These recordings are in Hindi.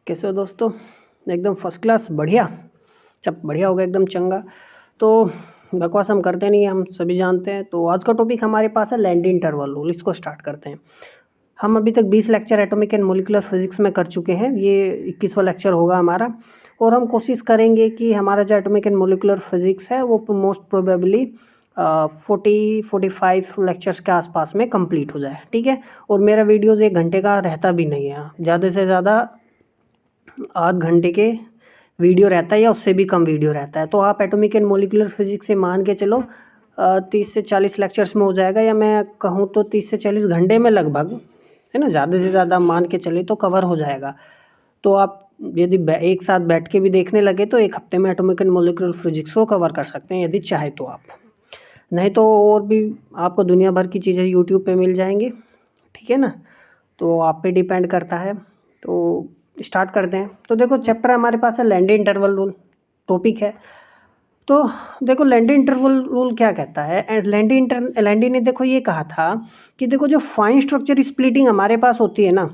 कैसे हो दोस्तों। एकदम फर्स्ट क्लास बढ़िया। सब बढ़िया होगा एकदम चंगा। तो बकवास हम करते नहीं, हम सभी जानते हैं। तो आज का टॉपिक हमारे पास है लैंडी इंटरवल रूल। इसको स्टार्ट करते हैं। हम अभी तक 20 lecture atomic and molecular physics में कर चुके हैं। ये 21वां लेक्चर होगा हमारा। और हम कोशिश करेंगे कि हमारा जो एटॉमिक एंड मॉलिक्यूलर फिजिक्स है वो मोस्ट प्रोबेबली 45 लेक्चर्स के आसपास में कंप्लीट हो जाए। ठीक है। और मेरा वीडियोज़ 1 घंटे का रहता भी नहीं है, ज़्यादा से ज़्यादा आध घंटे के वीडियो रहता है या उससे भी कम वीडियो रहता है। तो आप एटॉमिक एंड मॉलिक्यूलर फिजिक्स से मान के चलो 30 से 40 लेक्चर्स में हो जाएगा, या मैं कहूँ तो 30 से 40 घंटे में लगभग, है ना, ज़्यादा से ज़्यादा मान के चले तो कवर हो जाएगा। तो आप यदि एक साथ बैठ के भी देखने लगे तो 1 हफ्ते में एटॉमिक एंड मॉलिक्यूलर फिजिक्स को कवर कर सकते हैं यदि चाहे तो आप। नहीं तो और भी आपको दुनिया भर की चीज़ें यूट्यूब पे मिल जाएंगी। ठीक है ना। तो आप पे डिपेंड करता है। तो स्टार्ट करते हैं। तो देखो चैप्टर हमारे पास है लैंडी इंटरवल रूल, टॉपिक है। तो देखो लैंडी इंटरवल रूल क्या कहता है। एंड लैंडी ने देखो ये कहा था कि देखो जो फाइन स्ट्रक्चर स्प्लिटिंग हमारे पास होती है ना,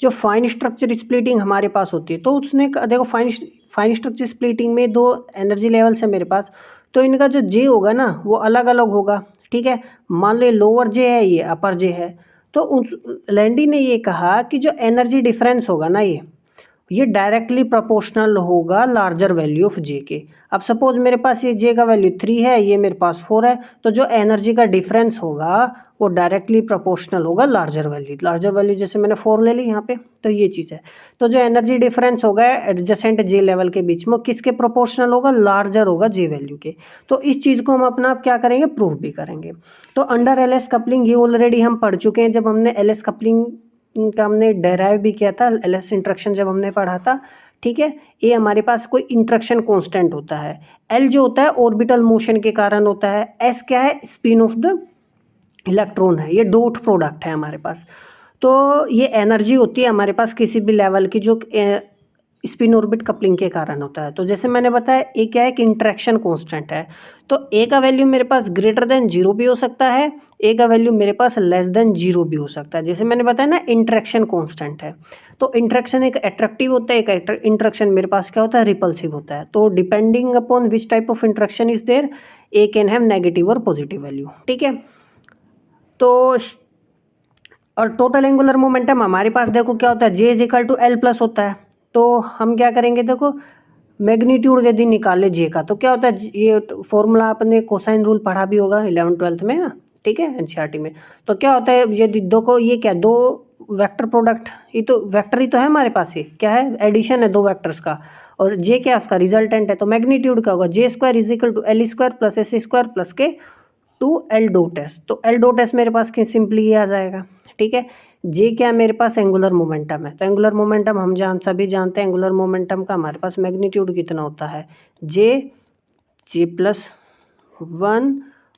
जो फाइन स्ट्रक्चर स्प्लिटिंग हमारे पास होती है, तो उसने देखो फाइन स्ट्रक्चर स्प्लिटिंग में 2 एनर्जी लेवल्स है मेरे पास। तो इनका जो जे होगा ना वो अलग अलग होगा। ठीक है। मान लो लोअर जे है, ये अपर जे है। तो उस लैंडी ने ये कहा कि जो एनर्जी डिफरेंस होगा ना ये डायरेक्टली प्रोपोर्शनल होगा लार्जर वैल्यू ऑफ जे के। अब सपोज मेरे पास ये जे का वैल्यू 3 है, ये मेरे पास 4 है, तो जो एनर्जी का डिफरेंस होगा वो डायरेक्टली प्रोपोर्शनल होगा लार्जर वैल्यू जैसे मैंने 4 ले ली यहाँ पे। तो ये चीज़ है। तो जो एनर्जी डिफरेंस होगा एडजेसेंट जे लेवल के बीच में किसके प्रोपोर्शनल होगा, लार्जर होगा जे वैल्यू के। तो इस चीज़ को हम अपना आप क्या करेंगे, प्रूव भी करेंगे। तो अंडर एल एस कपलिंग ये ऑलरेडी हम पढ़ चुके हैं जब हमने एल एस कपलिंग का हमने डेराइव भी किया था, एल एस इंट्रैक्शन जब हमने पढ़ा था। ठीक है। ए हमारे पास कोई इंट्रैक्शन कांस्टेंट होता है। एल जो होता है ऑर्बिटल मोशन के कारण होता है। एस क्या है, स्पिन ऑफ द इलेक्ट्रॉन है। ये डॉट प्रोडक्ट है हमारे पास। तो ये एनर्जी होती है हमारे पास किसी भी लेवल की जो स्पिन ऑर्बिट कपलिंग के कारण होता है। तो जैसे मैंने बताया ए क्या है कि इंट्रैक्शन कांस्टेंट है। तो ए का वैल्यू मेरे पास ग्रेटर देन 0 भी हो सकता है, ए का वैल्यू मेरे पास लेस देन 0 भी हो सकता है। जैसे मैंने बताया ना इंट्रैक्शन कांस्टेंट है। तो इंट्रैक्शन एक अट्रैक्टिव होता है, एक इंट्रैक्शन मेरे पास क्या होता है, रिपल्सिव होता है। तो depending upon which type of interaction is there, a can have negative और पॉजिटिव वैल्यू। ठीक है। तो और टोटल एंगुलर मोमेंटम हमारे पास देखो क्या होता है, J is equal to L plus होता है। तो हम क्या करेंगे, देखो मैग्नीट्यूड यदि निकाले जे का तो क्या होता है, ये फॉर्मूला आपने कोसाइन रूल पढ़ा भी होगा 11th-12th में ना। ठीक है, एनसीईआरटी में। तो क्या होता है, ये दो को ये क्या, दो वेक्टर प्रोडक्ट, ये तो वेक्टर ही तो है हमारे पास, ये क्या है, एडिशन है 2 वेक्टर्स का। और जे क्या उसका रिजल्टेंट है। तो मैग्नीट्यूड क्या होगा, J square is equal to L square plus S square plus के टू एल डॉट एस। तो एल डॉट एस मेरे पास सिंपली ये आ जाएगा। ठीक है। जे क्या है मेरे पास, एंगुलर मोमेंटम है। तो एंगुलर मोमेंटम हम सभी जानते हैं, एंगुलर मोमेंटम का हमारे पास मैग्नीट्यूड कितना होता है, जे प्लस 1,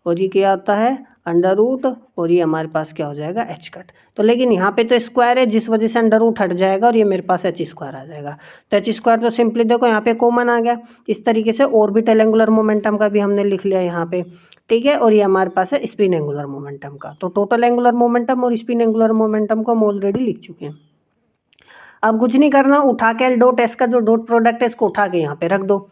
और ये क्या होता है अंडर रूट, और ये हमारे पास क्या हो जाएगा एच कट। तो लेकिन यहाँ पे तो स्क्वायर है जिस वजह से अंडर रूट हट जाएगा और ये मेरे पास एच स्क्वायर आ जाएगा। तो एच स्क्वायर तो सिंपली देखो यहाँ पे कॉमन आ गया। इस तरीके से ऑर्बिटल एंगुलर मोमेंटम का भी हमने लिख लिया यहाँ पे। ठीक है। और ये हमारे पास है स्पिन एंगुलर मोमेंटम का। तो टोटल एंगुलर मोमेंटम और स्पिन एंगुलर मोमेंटम को हम ऑलरेडी लिख चुके हैं। अब कुछ नहीं करना, उठा के एल डॉट एस का जो डॉट प्रोडक्ट है इसको उठा के यहाँ पे रख दो।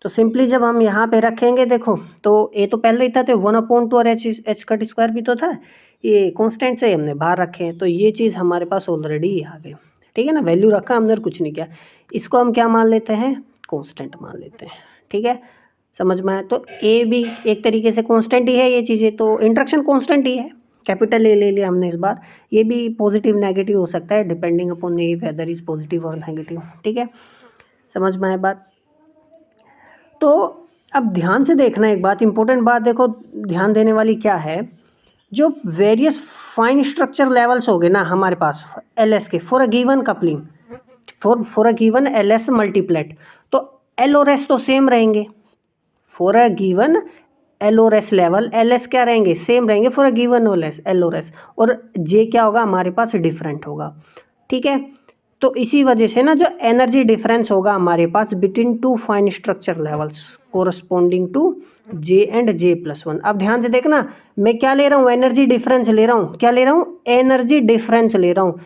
तो सिंपली जब हम यहाँ पे रखेंगे देखो, तो ए तो पहले ही था, तो 1/2 और एच कट स्क्वायर भी तो था, ये कॉन्स्टेंट से हमने बाहर रखे हैं। तो ये चीज़ हमारे पास ऑलरेडी आ गई। ठीक है ना, वैल्यू रखा हमने और कुछ नहीं किया। इसको हम क्या मान लेते हैं, कॉन्स्टेंट मान लेते हैं। ठीक है, समझ में आया। तो ए भी एक तरीके से कॉन्स्टेंट ही है, ये चीज़ें तो इंट्रैक्शन कॉन्स्टेंट ही है। कैपिटल ए ले लिया हमने इस बार। ये भी पॉजिटिव नेगेटिव हो सकता है depending upon a whether is positive और नेगेटिव। ठीक है, समझ में आए बात। तो अब ध्यान से देखना, एक बात इंपॉर्टेंट बात देखो ध्यान देने वाली क्या है, जो वेरियस फाइन स्ट्रक्चर लेवल्स हो गए ना हमारे पास एल एस के, for a given coupling, for a given L S multiplet, तो एल और एस तो सेम रहेंगे फॉर अ गिवन एल और एस लेवल। एल एस क्या रहेंगे, सेम रहेंगे फॉर अ गिवन एल और एस, और जे क्या होगा हमारे पास डिफरेंट होगा। ठीक है। तो इसी वजह से ना जो एनर्जी डिफरेंस होगा हमारे पास between 2 fine structure levels corresponding to J and J plus 1। अब ध्यान से देखना, मैं क्या ले रहा हूँ, एनर्जी डिफरेंस ले रहा हूँ। क्या ले रहा हूँ, एनर्जी डिफरेंस ले रहा हूँ।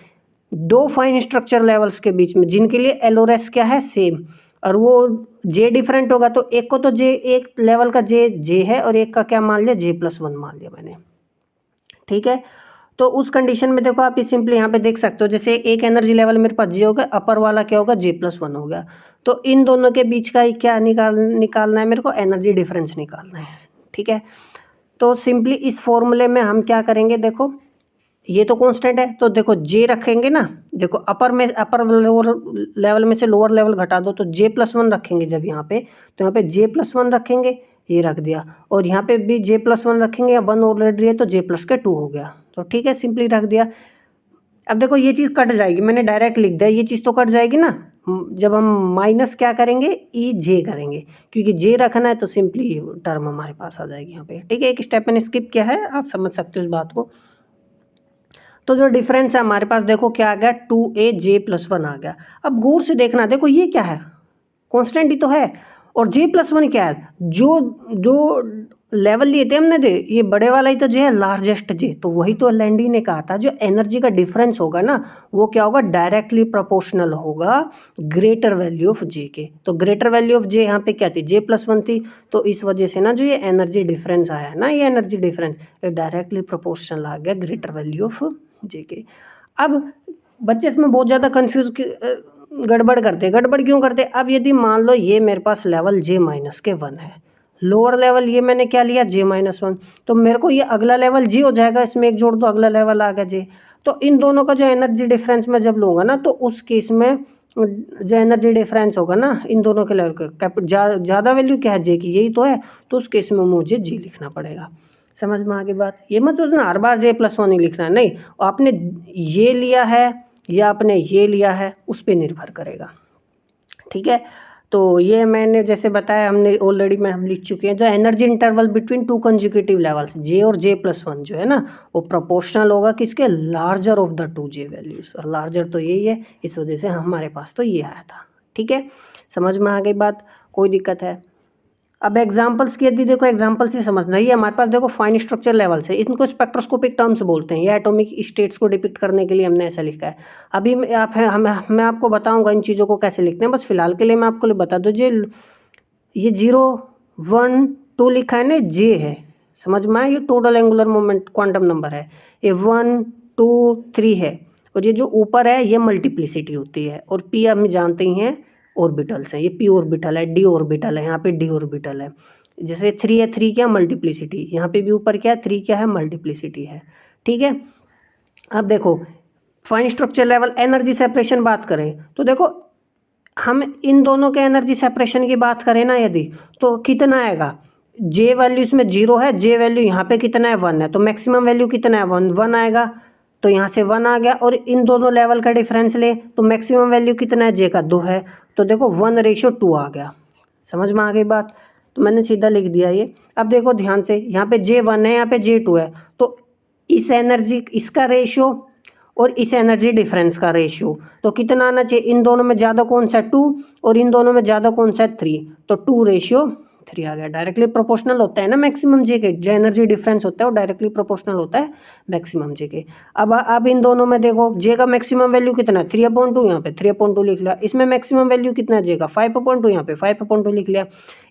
दो फाइन स्ट्रक्चर लेवल्स के बीच में जिनके लिए एल और एस क्या है सेम, और वो जे डिफरेंट होगा तो एक को तो जे, एक लेवल का जे है और एक का क्या मान लिया J+1 मान लिया मैंने, ठीक है। तो उस कंडीशन में देखो आप सिंपली यहाँ पे देख सकते हो, जैसे एक एनर्जी लेवल मेरे पास जे होगा, अपर वाला क्या होगा J+1 हो गया, तो इन दोनों के बीच का क्या निकालना है मेरे को, एनर्जी डिफरेंस निकालना है, ठीक है। तो सिंपली इस फॉर्मूले में हम क्या करेंगे, देखो ये तो कांस्टेंट है तो देखो जे रखेंगे ना, देखो अपर लोअर लेवल में से लोअर लेवल घटा दो तो J+1 रखेंगे, जब यहाँ पे तो यहाँ पे J+1 रखेंगे, ये रख दिया, और यहाँ पे भी J+1 रखेंगे, या 1 ऑलरेडी है तो J+2 हो गया, तो ठीक है सिंपली रख दिया। अब देखो ये चीज़ कट जाएगी, मैंने डायरेक्ट लिख दिया, ये चीज़ तो कट जाएगी ना, जब हम माइनस क्या करेंगे EJ करेंगे, क्योंकि जे रखना है तो सिंपली टर्म हमारे पास आ जाएगी यहाँ पे, ठीक है। एक स्टेप मैंने स्किप किया है, आप समझ सकते हो इस बात को। तो जो डिफरेंस है हमारे पास देखो क्या आ गया, 2AJ+1 आ गया। अब गौर से देखना, देखो ये क्या है, कांस्टेंट ही तो है, और J+1 क्या है, जो लेवल लिए थे हमने, दे ये बड़े वाला ही तो जे है, लार्जेस्ट जे, तो वही तो लैंडी ने कहा था, जो एनर्जी का डिफरेंस होगा ना वो क्या होगा, डायरेक्टली प्रोपोर्शनल होगा ग्रेटर वैल्यू ऑफ जे के। तो ग्रेटर वैल्यू ऑफ जे यहाँ पे क्या थी, J+1 थी, तो इस वजह से ना जो ये एनर्जी डिफरेंस आया है ना, ये एनर्जी डिफरेंस डायरेक्टली प्रोपोर्शनल आ गया ग्रेटर वैल्यू ऑफ जे के। अब बच्चे इसमें बहुत ज़्यादा कन्फ्यूज गड़बड़ क्यों करते, अब यदि मान लो ये मेरे पास लेवल J-1 है, लोअर लेवल ये मैंने क्या लिया J-1, तो मेरे को ये अगला लेवल J हो जाएगा, इसमें एक जोड़ दो अगला लेवल आ गया J, तो इन दोनों का जो एनर्जी डिफरेंस में जब लूँगा ना, तो उस केस में जो एनर्जी डिफरेंस होगा ना इन दोनों के लेवल का, ज़्यादा वैल्यू क्या है J की, यही तो है, तो उस केस में मुझे J लिखना पड़ेगा। समझ में आ गई बात, ये मत सोचना हर बार J+1 ही लिखना है, नहीं, आपने ये लिया है या आपने ये लिया है उस पर निर्भर करेगा, ठीक है। तो ये मैंने जैसे बताया, हमने ऑलरेडी हम लिख चुके हैं, जो energy interval between two consecutive levels J और J+1 जो है ना, वो प्रोपोर्शनल होगा किसके, larger of the 2J values, और लार्जर तो यही है, इस वजह से हमारे पास तो ये आया था, ठीक है। समझ में आ गई बात, कोई दिक्कत है। अब एग्जांपल्स की यदि देखो, एग्जांपल से समझना, ये हमारे पास देखो फाइन स्ट्रक्चर लेवल्स है, इनको स्पेक्ट्रोस्कोपिक टर्म्स बोलते हैं, ये एटॉमिक स्टेट्स को डिपिक्ट करने के लिए हमने ऐसा लिखा है। अभी मैं आपको बताऊंगा इन चीज़ों को कैसे लिखते हैं, बस फिलहाल के लिए मैं आपको बता दूँ, ये 0 1 2 लिखा है ना, जे है, समझ में आया, ये total angular moment quantum number है, ये 1 2 3 है, और ये जो ऊपर है ये मल्टीप्लिसिटी होती है, और P हम जानते ही हैं ऑर्बिटल्स हैं, ये P ऑर्बिटल है, D ऑर्बिटल है, यहाँ पे D ऑर्बिटल है, जैसे 3 है, 3 क्या मल्टीप्लिसिटी, यहाँ पे भी ऊपर क्या है 3 क्या है मल्टीप्लिसिटी है, ठीक है। अब देखो fine structure level energy separation बात करें तो देखो, हम इन दोनों के एनर्जी सेपरेशन की बात करें ना यदि, तो कितना आएगा, जे वैल्यू इसमें 0 है, जे वैल्यू यहाँ पे कितना है 1 है, तो मैक्सिमम वैल्यू कितना है 1 आएगा, तो यहाँ से 1 आ गया, और इन दोनों लेवल का डिफरेंस ले तो मैक्सिमम वैल्यू कितना है, जे का 2 है, तो देखो 1:2 आ गया। समझ में आ गई बात, तो मैंने सीधा लिख दिया ये। अब देखो ध्यान से, यहाँ पे J1 है, यहाँ पे J2 है, तो इस एनर्जी इसका रेशियो और इस एनर्जी डिफरेंस का रेशियो तो कितना आना चाहिए, इन दोनों में ज़्यादा कौन सा है 2, और इन दोनों में ज़्यादा कौन सा है 3, तो 2:3 आ गया, डायरेक्टली प्रोपोर्शनल होता है ना मैक्सिमम जे के, जो एनर्जी डिफरेंस होता है वो डायरेक्टली प्रोपोर्शनल होता है मैक्सिमम जे के। अब इन दोनों में देखो जे का मैक्सिमम वैल्यू कितना है 3/2, यहाँ पे 3/2 लिख लिया, इसमें मैक्सिमम वैल्यू कितना है जे का 5/2, यहाँ पे 5/2 लिख लिया,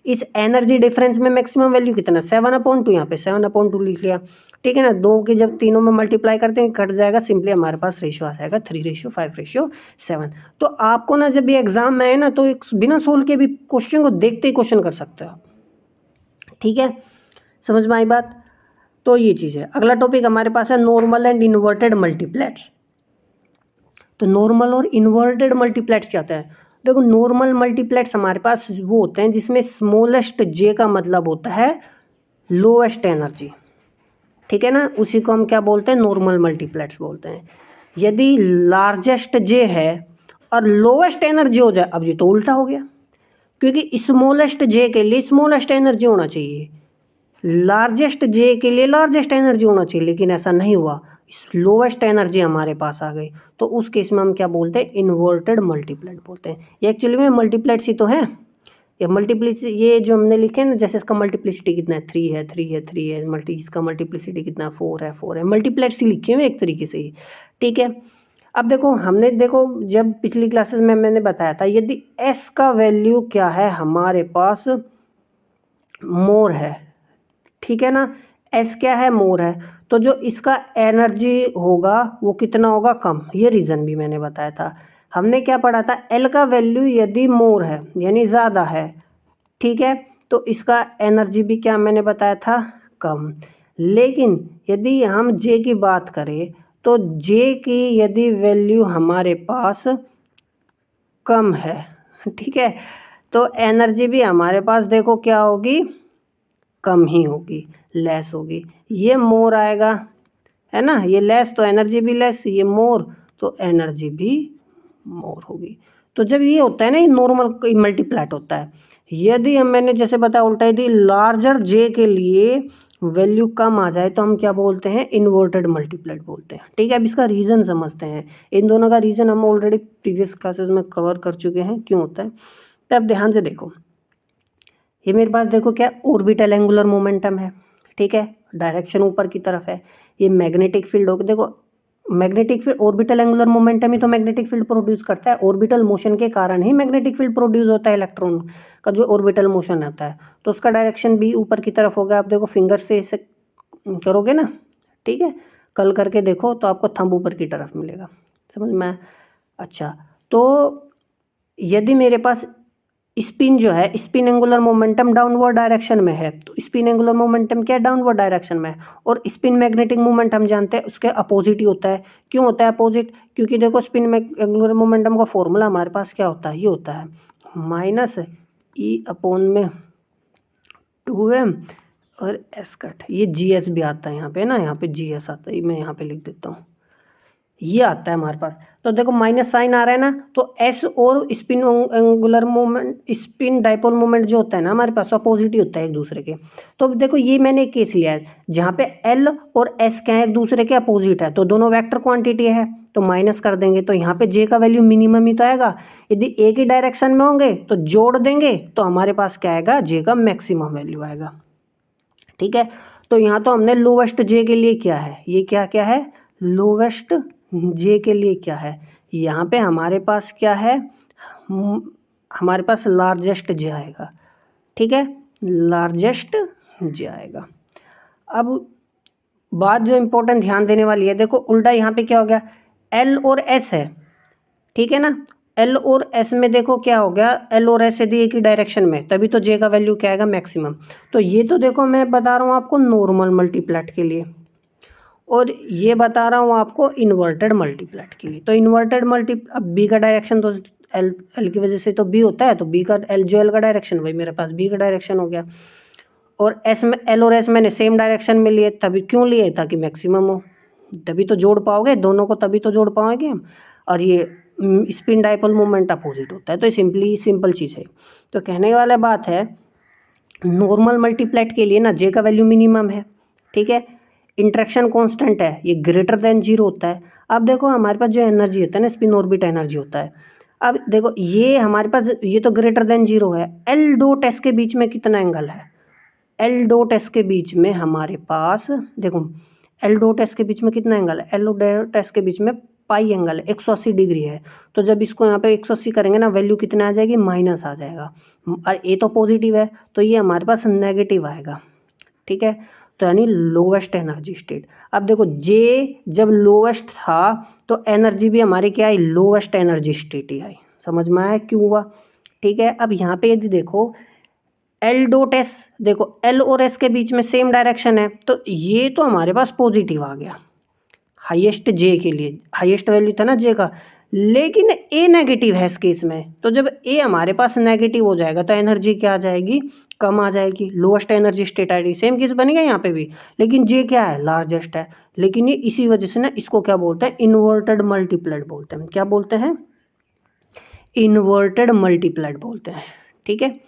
इस एनर्जी डिफरेंस में मैक्सिमम वैल्यू कितना 7/2, यहाँ पे 7/2 लिख लिया, ठीक है ना। दो की जब तीनों में मल्टीप्लाई करते हैं कट जाएगा, सिंपली हमारे पास रेशियो आ जाएगा 3:5:7। तो आपको ना जब ये एग्जाम में है ना, तो एक बिना सोल्व के भी क्वेश्चन को देखते ही क्वेश्चन कर सकते हो आप, ठीक है। समझ में आई बात, तो ये चीज़ है। अगला टॉपिक हमारे पास है नॉर्मल एंड इन्वर्टेड मल्टीप्लेट्स। तो नॉर्मल और इन्वर्टेड मल्टीप्लेट्स क्या होता है, देखो नॉर्मल मल्टीप्लेट्स हमारे पास वो होते हैं जिसमें स्मॉलेस्ट जे का मतलब होता है लोएस्ट एनर्जी, ठीक है ना, उसी को हम क्या बोलते हैं, नॉर्मल मल्टीप्लेट्स बोलते हैं। यदि लार्जेस्ट जे है और लोएस्ट एनर्जी हो जाए, अब ये तो उल्टा हो गया, क्योंकि स्मॉलेस्ट जे के लिए स्मॉलेस्ट एनर्जी होना चाहिए, लार्जेस्ट जे के लिए लार्जेस्ट एनर्जी होना चाहिए, लेकिन ऐसा नहीं हुआ, लोवेस्ट एनर्जी हमारे पास आ गई, तो उस केस में हम क्या बोलते हैं, इन्वर्टेड मल्टीप्लेट बोलते हैं। ये एक्चुअली में मल्टीप्लेट्स ही तो है, ये मल्टीप्लिसिटी, ये जो हमने लिखे हैं ना, जैसे इसका मल्टीप्लिसिटी कितना है 3 है, 3 है, 3 है, इसका मल्टीप्लिसिटी कितना है 4 है, 4 है, मल्टीप्लेट्स ही लिखे हुए एक तरीके से ही, ठीक है। अब देखो हमने देखो जब पिछली क्लासेस में मैंने बताया था, यदि S का वैल्यू क्या है हमारे पास, मोर है, ठीक है ना, S क्या है, मोर है, तो जो इसका एनर्जी होगा वो कितना होगा, कम। ये रीज़न भी मैंने बताया था। हमने क्या पढ़ा था, L का वैल्यू यदि मोर है यानी ज़्यादा है, ठीक है, तो इसका एनर्जी भी क्या मैंने बताया था, कम। लेकिन यदि हम J की बात करें तो J की यदि वैल्यू हमारे पास कम है, ठीक है, तो एनर्जी भी हमारे पास देखो क्या होगी, कम ही होगी, लेस होगी। ये मोर आएगा, है ना, ये लेस तो एनर्जी भी लेस, ये मोर तो एनर्जी भी मोर होगी। तो जब ये होता है ना, ये नॉर्मल मल्टीप्लैट होता है। यदि हम मैंने जैसे बताया उल्टा, यदि लार्जर J के लिए वैल्यू कम आ जाए तो हम क्या बोलते हैं, इन्वर्टेड मल्टीप्लैट बोलते हैं, ठीक है। अब इसका रीज़न समझते हैं। इन दोनों का रीज़न हम ऑलरेडी प्रीवियस क्लासेस में कवर कर चुके हैं क्यों होता है। तब ध्यान से देखो, ये मेरे पास देखो क्या ऑर्बिटल एंगुलर मोमेंटम है, ठीक है, डायरेक्शन ऊपर की तरफ है। ये मैग्नेटिक फील्ड हो, देखो magnetic field, orbital angular momentum ही तो मैग्नेटिक फील्ड प्रोड्यूस करता है। ऑर्बिटल मोशन के कारण ही मैग्नेटिक फील्ड प्रोड्यूस होता है, इलेक्ट्रॉन का जो ऑर्बिटल मोशन होता है, तो उसका डायरेक्शन भी ऊपर की तरफ होगा। आप देखो फिंगर से इसे करोगे ना, ठीक है, कल करके देखो तो आपको थंब ऊपर की तरफ मिलेगा, समझ में। अच्छा, तो यदि मेरे पास स्पिन जो है, spin angular momentum downward direction में है, तो स्पिन एंगुलर मोमेंटम क्या है, डाउनवर्ड डायरेक्शन में है। और स्पिन मैग्नेटिक मोमेंट हम जानते हैं उसके अपोजिट ही होता है। क्यों होता है अपोजिट, क्योंकि देखो स्पिन एंगुलर मोमेंटम का फॉर्मूला हमारे पास क्या होता है, ये होता है माइनस ई अपॉन में 2m और एस कट, ये GS भी आता है यहाँ पे ना, यहाँ पे GS आता है, मैं यहाँ पे लिख देता हूँ, ये आता है हमारे पास। तो देखो माइनस साइन आ रहा है ना, तो एस और spin angular moment, spin dipole moment जो होता है ना हमारे पास, अपोजिट ही होता है एक दूसरे के। तो देखो ये मैंने एक केस लिया है जहाँ पे एल और एस क्या है, एक दूसरे के अपोजिट है, तो दोनों वेक्टर क्वांटिटी है, तो माइनस कर देंगे, तो यहाँ पे जे का वैल्यू मिनिमम ही तो आएगा। यदि एक ही डायरेक्शन में होंगे तो जोड़ देंगे तो हमारे पास क्या आएगा, जे का मैक्सिमम वैल्यू आएगा, ठीक है। तो यहाँ तो हमने लोवेस्ट जे के लिए क्या है, ये क्या क्या है, लोवेस्ट जे के लिए क्या है, यहाँ पे हमारे पास क्या है, हमारे पास लार्जेस्ट जे आएगा, ठीक है, लार्जेस्ट जे आएगा। अब बात जो इम्पोर्टेंट ध्यान देने वाली है, देखो उल्टा यहाँ पे क्या हो गया, एल और एस है, ठीक है ना, एल और एस में देखो क्या हो गया, एल और एस यदि एक ही डायरेक्शन में, तभी तो जे का वैल्यू क्या आएगा, मैक्सिमम। तो ये तो देखो मैं बता रहा हूँ आपको नॉर्मल मल्टीप्लैट के लिए, और ये बता रहा हूँ आपको इन्वर्टेड मल्टीप्लैट के लिए। तो इन्वर्टेड अब बी का डायरेक्शन तो एल की वजह से तो बी होता है, तो बी का एल, जो एल का डायरेक्शन वही मेरे पास बी का डायरेक्शन हो गया। और एस में, एल और एस मैंने सेम डायरेक्शन में लिए, तभी क्यों लिए, ताकि मैक्सिमम हो, तभी तो जोड़ पाओगे दोनों को, तभी तो जोड़ पाओगे हम। और ये स्पिन डाइपोल मोमेंट अपोजिट होता है, तो सिंपल चीज़ है। तो कहने वाला बात है, नॉर्मल मल्टीप्लैट के लिए ना जे का वैल्यू मिनिमम है, ठीक है, इंट्रैक्शन कांस्टेंट है, ये ग्रेटर देन 0 होता है। अब देखो हमारे पास जो एनर्जी होता है ना, स्पिन ऑर्बिट एनर्जी होता है। अब देखो ये हमारे पास, ये तो ग्रेटर देन 0 है, एल डॉट एस के बीच में कितना एंगल है, एल डॉट एस के बीच में हमारे पास देखो, एल डॉट एस के बीच में कितना एंगल है, एल डॉट एस के बीच में पाई एंगल है, 180 डिग्री है। तो जब इसको यहाँ पे 180 करेंगे ना, वैल्यू कितना आ जाएगी, माइनस आ जाएगा, और ए तो पॉजिटिव है तो ये हमारे पास नेगेटिव आएगा, ठीक है। तो यानी लोवेस्ट एनर्जी स्टेट। अब देखो जे जब लोवेस्ट था तो एनर्जी भी हमारी क्या आई, लोवेस्ट एनर्जी स्टेट ही आई, समझ में आया क्यों हुआ, ठीक है। अब यहाँ पे यदि देखो एल डॉट एस, देखो एल और एस के बीच में सेम डायरेक्शन है, तो ये तो हमारे पास पॉजिटिव आ गया हाईएस्ट जे के लिए, हाईएस्ट वैल्यू था ना जे का, लेकिन ए नेगेटिव है इस केस में। तो जब ए हमारे पास नेगेटिव हो जाएगा तो एनर्जी क्या आ जाएगी, कम आ जाएगी, लोएस्ट एनर्जी स्टेट आएगी। सेम केस बनेगा यहाँ पे भी, लेकिन जे क्या है, लार्जेस्ट है। लेकिन ये इसी वजह से ना इसको क्या बोलते हैं, इन्वर्टेड मल्टीप्लाइड बोलते हैं। क्या बोलते हैं, इन्वर्टेड मल्टीप्लाइड बोलते हैं, ठीक है।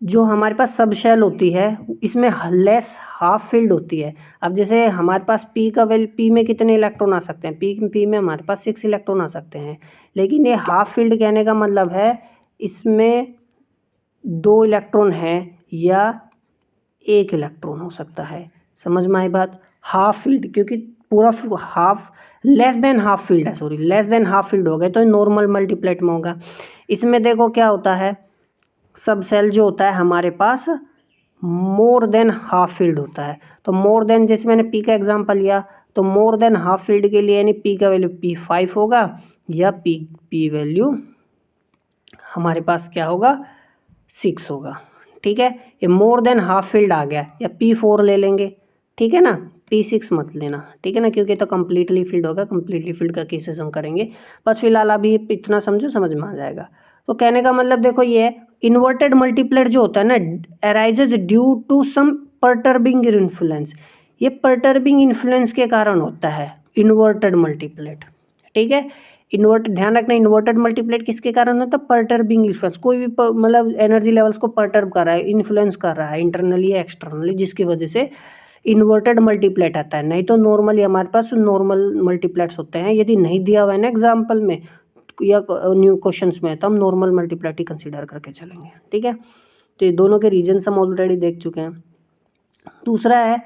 जो हमारे पास सब शेल होती है इसमें लेस हाफ फील्ड होती है। अब जैसे हमारे पास पी का वैल्यू, पी में कितने इलेक्ट्रॉन आ सकते हैं, पी में हमारे पास 6 इलेक्ट्रॉन आ सकते हैं, लेकिन ये हाफ फील्ड कहने का मतलब है इसमें 2 इलेक्ट्रॉन है या 1 इलेक्ट्रॉन हो सकता है, समझ में आई बात, हाफ फील्ड, क्योंकि पूरा half less than half field है, sorry less than half field हो गए तो नॉर्मल मल्टीप्लेट में होगा। इसमें देखो क्या होता है, सब सेल जो होता है हमारे पास मोर देन हाफ फील्ड होता है। तो मोर देन, जैसे मैंने पी का एग्जांपल लिया, तो मोर देन हाफ फील्ड के लिए यानी पी का वैल्यू P5 होगा या पी वैल्यू हमारे पास क्या होगा 6 होगा। ठीक है, ये मोर देन हाफ फील्ड आ गया, या P4 ले लेंगे, ठीक है ना, P6 मत लेना, ठीक है ना, क्योंकि तो कम्प्लीटली फील्ड होगा। कम्प्लीटली फील्ड का केसेस हम करेंगे, बस फिलहाल अभी इतना समझो, समझ में आ जाएगा। तो कहने का मतलब देखो ये है, इन्वर्टेड मल्टीप्लेट जो होता है ना, arises due to some perturbing influence. ये परटर्बिंग इन्फ्लुएंस के कारण होता है इन्वर्टेड मल्टीप्लेट, ठीक है। इन्वर्ट ध्यान रखना, इन्वर्टेड मल्टीप्लेट किसके कारण होता है, परटर्बिंग इन्फ्लुएंस। कोई भी मतलब एनर्जी लेवल्स को परटर्ब कर रहा है, इन्फ्लुएंस कर रहा है इंटरनली या एक्सटर्नली, जिसकी वजह से इन्वर्टेड मल्टीप्लेट आता है। नहीं तो नॉर्मली हमारे पास नॉर्मल मल्टीप्लेट्स होते हैं। यदि नहीं दिया हुआ है ना एग्जाम्पल में या न्यू क्वेश्चंस में, तो हम नॉर्मल मल्टीप्लेट ही कंसीडर करके चलेंगे, ठीक है। तो ये दोनों के रीजन्स हम ऑलरेडी देख चुके हैं। दूसरा है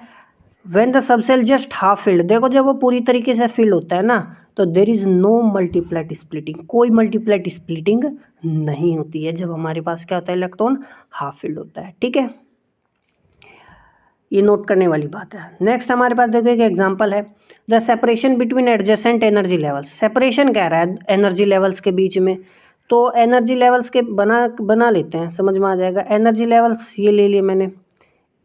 when the subshell just half field. देखो जब वो पूरी तरीके से फील्ड होता है ना, तो there is no multiplet splitting, कोई मल्टीप्लेट स्प्लिटिंग नहीं होती है जब हमारे पास क्या होता है, इलेक्ट्रॉन हाफ फील्ड होता है, ठीक है। ये नोट करने वाली बात है। नेक्स्ट हमारे पास देखो एक एग्जांपल है, the separation between adjacent energy levels. Separation कह रहा है एनर्जी लेवल्स के बीच में, तो एनर्जी लेवल्स के बना लेते हैं, समझ में आ जाएगा। एनर्जी लेवल्स ये ले लिए मैंने,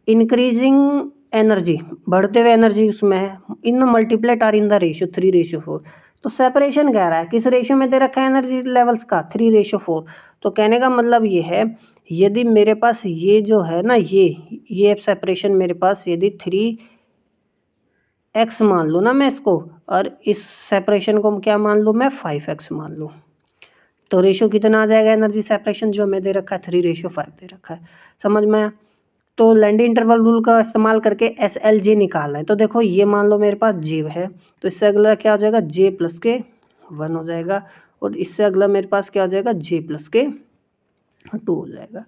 इंक्रीजिंग एनर्जी बढ़ते हुए एनर्जी उसमें है, in multiplet are in the ratio 3:4। तो सेपरेशन कह रहा है किस रेशियो में दे रखा है एनर्जी लेवल्स का, 3:4। तो कहने का मतलब ये है, यदि मेरे पास ये जो है ना, ये सेपरेशन मेरे पास यदि 3x मान लूँ ना मैं इसको, और इस सेपरेशन को क्या मान लूँ मैं, 5x मान लूँ, तो रेशियो कितना आ जाएगा एनर्जी सेपरेशन जो हमें दे रखा है, 3:5 दे रखा है। समझ में आया। तो लैंडी इंटरवल रूल का इस्तेमाल करके SLJ निकालना है। तो देखो ये मान लो मेरे पास J है, तो इससे अगला क्या हो जाएगा, J+K 1 हो जाएगा, और इससे अगला मेरे पास क्या हो जाएगा, J+K 2 हो जाएगा।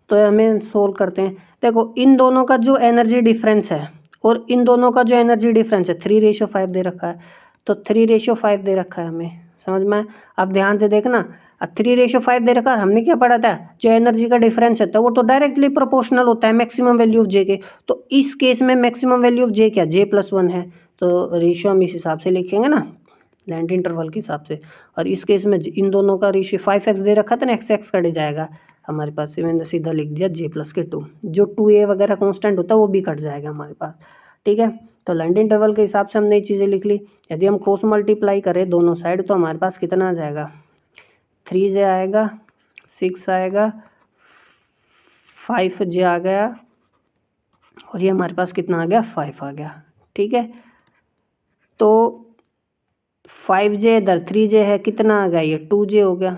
तो हमें सोल्व करते हैं। देखो इन दोनों का जो एनर्जी डिफरेंस है और इन दोनों का जो एनर्जी डिफरेंस है 3:5 दे रखा है, तो 3:5 दे रखा है हमें, समझ में। अब ध्यान से देखना, 3:5 दे रखा है, हमने क्या पढ़ा था, जो एनर्जी का डिफरेंस होता है वो तो डायरेक्टली प्रोपोर्शनल होता है मैक्सिमम वैल्यू ऑफ J के। तो इस केस में मैक्सिमम वैल्यू ऑफ J क्या, J+1 है, तो रेशियो हम इस हिसाब से लिखेंगे ना, लैंडी इंटरवल के हिसाब से। और इस केस में इन दोनों का रेशियो 5x दे रखा था ना, x कट जाएगा हमारे पास, मैंने सीधा लिख दिया J+K 2। जो 2a वगैरह कॉन्स्टेंट होता है वो भी कट जाएगा हमारे पास, ठीक है। तो लैंडी इंटरवल के हिसाब से हमने ये चीज़ें लिख ली। यदि हम क्रॉस मल्टीप्लाई करें दोनों साइड, तो हमारे पास कितना आ जाएगा, 3J आएगा, 6 आएगा, 5J आ गया, और ये हमारे पास कितना आ गया, 5 आ गया, ठीक है। तो 5J इधर 3J है, कितना आ गया, ये 2J हो गया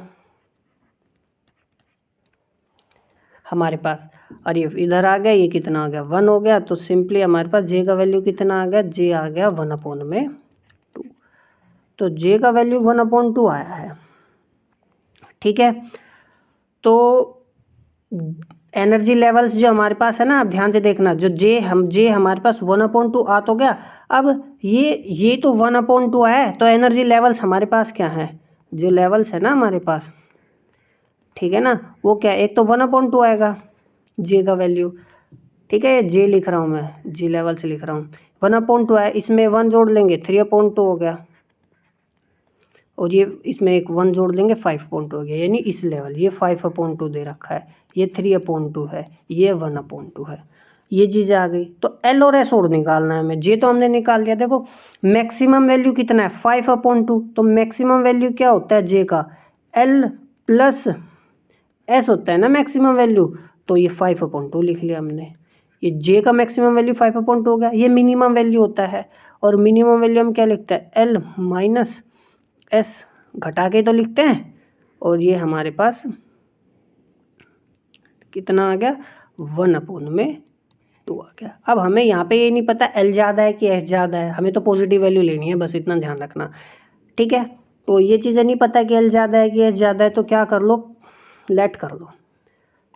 हमारे पास, और ये इधर आ गया, ये कितना आ गया, 1 हो गया। तो सिंपली हमारे पास J का वैल्यू कितना आ गया, J आ गया 1/2। तो J का वैल्यू 1/2 आया है, ठीक है। तो एनर्जी लेवल्स जो हमारे पास है ना, अब ध्यान से देखना, जो J हमारे पास 1/2 आ तो गया। अब ये तो 1/2 है, तो एनर्जी लेवल्स हमारे पास क्या है, जो लेवल्स है ना हमारे पास, ठीक है ना, वो क्या, एक तो 1/2 आएगा J का वैल्यू, ठीक है, J लिख रहा हूँ मैं, J लेवल से लिख रहा हूँ, 1/2 है, इसमें 1 जोड़ लेंगे 3/2 हो गया, और ये इसमें एक 1 जोड़ लेंगे 5/2 हो गया, यानी इस लेवल ये 5/2 दे रखा है, ये 3/2 है, ये 1/2 है, ये चीज़ें आ गई। तो L और S और निकालना है हमें। J तो हमने निकाल लिया। देखो मैक्सिमम वैल्यू कितना है, 5/2, तो मैक्सिमम वैल्यू क्या होता है J का, L+S होता है ना मैक्सिमम वैल्यू, तो ये 5/2 लिख लिया हमने। ये J का मैक्सिमम वैल्यू 5/2 हो गया। ये मिनिमम वैल्यू होता है, और मिनिमम वैल्यू हम क्या लिखते हैं, L-S घटा के तो लिखते हैं, और ये हमारे पास कितना आ गया, 1/2 आ गया। अब हमें यहाँ पे ये नहीं पता L ज़्यादा है कि S ज़्यादा है, हमें तो पॉजिटिव वैल्यू लेनी है, बस इतना ध्यान रखना, ठीक है। तो ये चीज़ें नहीं पता कि L ज़्यादा है कि S ज़्यादा है, तो क्या कर लो, लेट कर लो,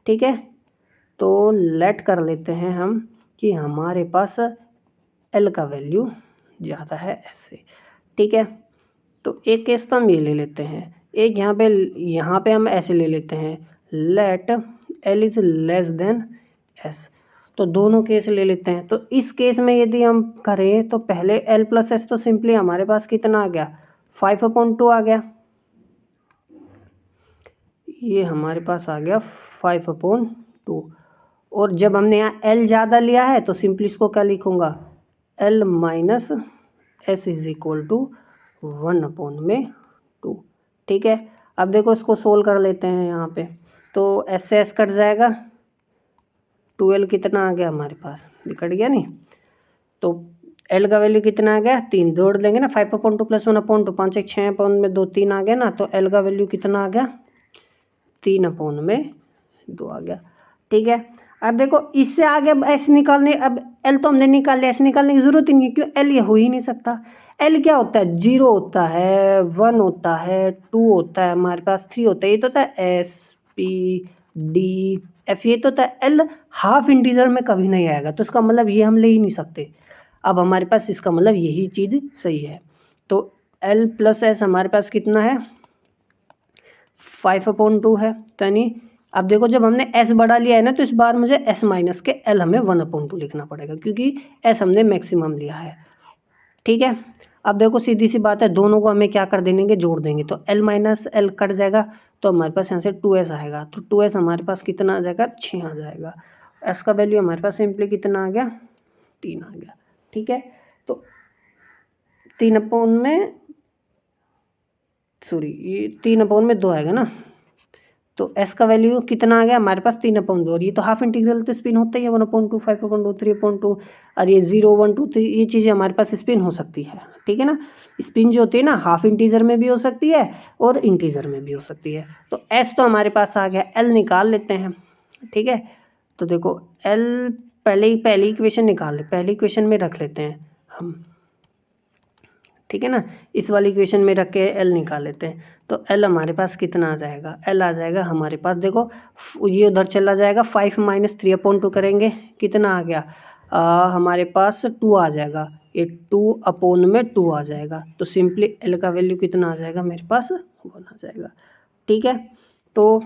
ठीक है। तो लेट कर लेते हैं हम कि हमारे पास L का वैल्यू ज़्यादा है एस से, ठीक है। तो एक केस तो हम ये ले लेते हैं, एक यहाँ पे हम ऐसे ले लेते हैं, let L is less than S. तो दोनों केस ले लेते हैं। तो इस केस में यदि हम करें तो पहले एल प्लस एस, तो सिंपली हमारे पास कितना आ गया, 5/2 आ गया। ये हमारे पास आ गया 5/2। और जब हमने यहाँ एल ज़्यादा लिया है तो सिंपली इसको क्या लिखूँगा, L minus S is equal to 1/2, ठीक है। अब देखो इसको सोल्व कर लेते हैं यहाँ पे, तो एस से एस कट जाएगा, 2l कितना आ गया हमारे पास, कट गया नहीं। तो एल का वैल्यू कितना आ गया, 3, जोड़ देंगे ना, 5/2 प्लस 1/2, 5 1 6/2 3 आ गया ना। तो एल का वैल्यू कितना आ गया, 3/2 आ गया, ठीक है। अब देखो इससे आगे अब एस निकालने, अब एल तो हमने निकाल लिया, एस निकालने की जरूरत ही नहीं है, क्यों, एल ये हो ही नहीं सकता। एल क्या होता है, 0 होता है, 1 होता है, 2 होता है, हमारे पास 3 होता है, ये तो होता है एस पी डी एफ, ये तो होता है एल हाफ इंटीजर में कभी नहीं आएगा। तो इसका मतलब ये हम ले ही नहीं सकते। अब हमारे पास इसका मतलब यही चीज़ सही है। तो एल प्लस एस हमारे पास कितना है, 5/2 है। तो यानी अब देखो जब हमने s बढ़ा लिया है ना, तो इस बार मुझे s माइनस के l हमें 1/2 लिखना पड़ेगा, क्योंकि s हमने मैक्सिमम लिया है, ठीक है। अब देखो सीधी सी बात है, दोनों को हमें क्या कर देंगे, जोड़ देंगे। तो l माइनस l कट जाएगा, तो हमारे पास यहाँ से 2s आएगा। तो 2s हमारे पास कितना आ जाएगा, 6 आ जाएगा। s का वैल्यू हमारे पास सिंपली कितना आ गया, 3 आ गया, ठीक है। तो 3/2 आएगा ना। तो s का वैल्यू कितना आ गया हमारे पास, 3/2। और ये तो हाफ इंटीग्रल तो स्पिन होता ही है, 1/2, 5/2, 3/2, और ये 0 1 2, तो ये चीज़ें हमारे पास स्पिन हो सकती है, ठीक है ना। स्पिन जो होती है ना, हाफ इंटीजर में भी हो सकती है और इंटीजर में भी हो सकती है। तो s तो हमारे पास आ गया, l निकाल लेते हैं, ठीक है। तो देखो l पहली इक्वेशन निकाल ले, पहली इक्वेशन में रख लेते हैं हम, ठीक है ना। इस वाली इक्वेशन में रख के l निकाल लेते हैं। तो l हमारे पास कितना आ जाएगा, l आ जाएगा हमारे पास, देखो ये उधर चला जाएगा, 5 माइनस 3/2 करेंगे, कितना आ गया, हमारे पास 2 आ जाएगा, ये 2/2 आ जाएगा। तो सिंपली l का वैल्यू कितना आ जाएगा मेरे पास, 1 आ जाएगा, ठीक है। तो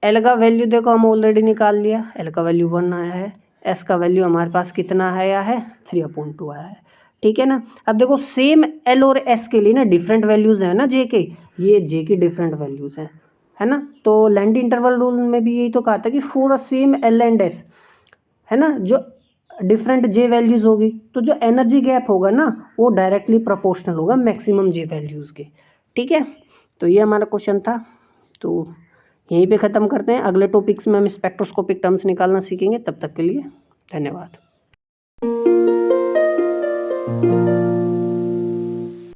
l का वैल्यू देखो हम ऑलरेडी निकाल लिया, l का वैल्यू 1 आया है, s का वैल्यू हमारे पास कितना आया है, 3/2 आया है, ठीक है ना। अब देखो सेम एल और एस के लिए ना डिफरेंट वैल्यूज़ हैं ना, जे के, ये जे की डिफरेंट वैल्यूज़ हैं, है ना। तो लैंडी इंटरवल रूल में भी यही तो कहा था कि for a same L and S, है ना, जो डिफरेंट जे वैल्यूज़ होगी, तो जो एनर्जी गैप होगा ना, वो डायरेक्टली प्रोपोर्शनल होगा मैक्सिमम जे वैल्यूज़ के, ठीक है। तो ये हमारा क्वेश्चन था। तो यहीं पे ख़त्म करते हैं, अगले टॉपिक्स में हम स्पेक्ट्रोस्कोपिक टर्म्स निकालना सीखेंगे। तब तक के लिए धन्यवाद।